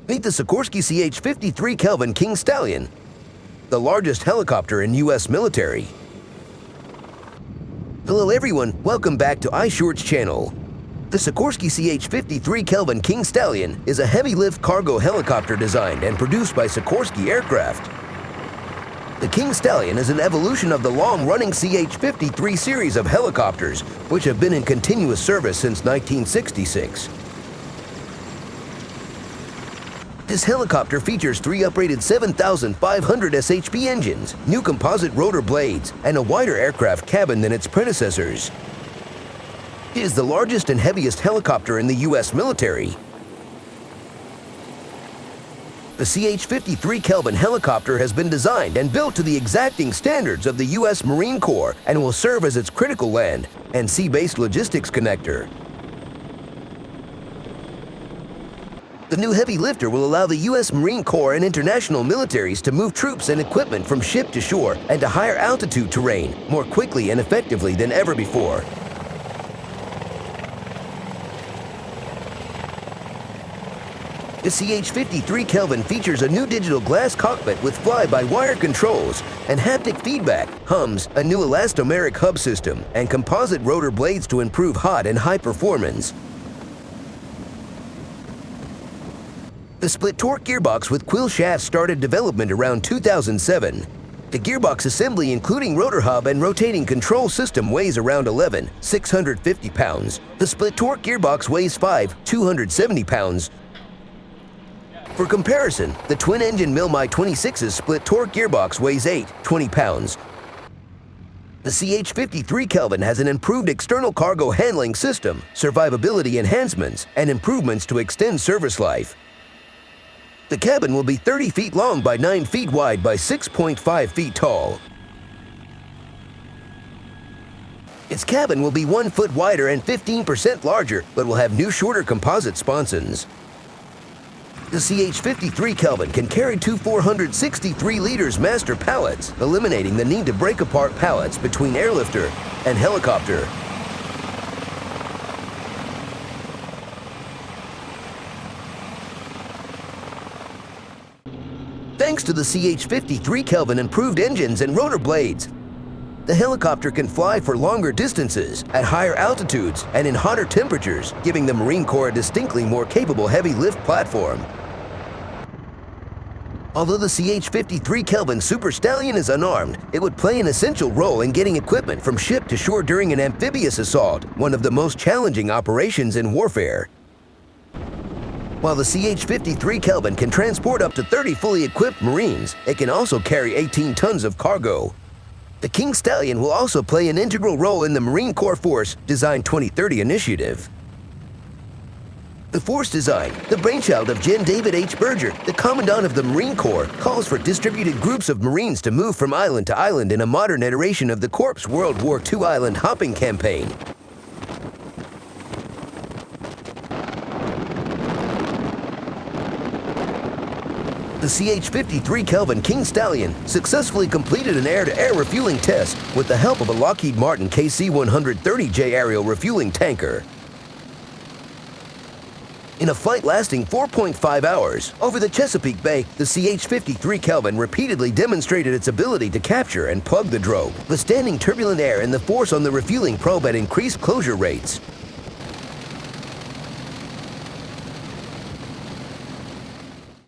Meet the Sikorsky CH-53K King Stallion, the largest helicopter in U.S. military. Hello everyone, welcome back to iShort's channel. The Sikorsky CH-53K King Stallion is a heavy-lift cargo helicopter designed and produced by Sikorsky Aircraft. The King Stallion is an evolution of the long-running CH-53 series of helicopters, which have been in continuous service since 1966. This helicopter features 3 uprated 7,500 SHP engines, new composite rotor blades, and a wider aircraft cabin than its predecessors. It is the largest and heaviest helicopter in the U.S. military. The CH-53K helicopter has been designed and built to the exacting standards of the U.S. Marine Corps and will serve as its critical land and sea-based logistics connector. The new heavy lifter will allow the U.S. Marine Corps and international militaries to move troops and equipment from ship to shore and to higher altitude terrain more quickly and effectively than ever before. The CH-53K features a new digital glass cockpit with fly-by-wire controls and haptic feedback, hums, a new elastomeric hub system, and composite rotor blades to improve hot and high performance. The split-torque gearbox with quill shafts started development around 2007. The gearbox assembly, including rotor hub and rotating control system, weighs around 650 pounds. The split-torque gearbox weighs 270 pounds. For comparison, the twin-engine Milmi 26's split-torque gearbox weighs 20 pounds. The CH-53K has an improved external cargo handling system, survivability enhancements, and improvements to extend service life. The cabin will be 30 feet long by 9 feet wide by 6.5 feet tall. Its cabin will be 1 foot wider and 15% larger, but will have new shorter composite sponsons. The CH-53K can carry 2 463 liters master pallets, eliminating the need to break apart pallets between airlifter and helicopter. Thanks to the CH-53K improved engines and rotor blades, the helicopter can fly for longer distances, at higher altitudes, and in hotter temperatures, giving the Marine Corps a distinctly more capable heavy-lift platform. Although the CH-53K Super Stallion is unarmed, it would play an essential role in getting equipment from ship to shore during an amphibious assault, one of the most challenging operations in warfare. While the CH-53K can transport up to 30 fully equipped Marines, it can also carry 18 tons of cargo. The King Stallion will also play an integral role in the Marine Corps Force Design 2030 initiative. The Force Design, the brainchild of Gen David H. Berger, the Commandant of the Marine Corps, calls for distributed groups of Marines to move from island to island in a modern iteration of the Corps' World War II island hopping campaign. The CH-53K King Stallion successfully completed an air-to-air refueling test with the help of a Lockheed Martin KC-130J aerial refueling tanker. In a flight lasting 4.5 hours over the Chesapeake Bay, the CH-53K repeatedly demonstrated its ability to capture and plug the drogue, withstanding turbulent air and the force on the refueling probe at increased closure rates.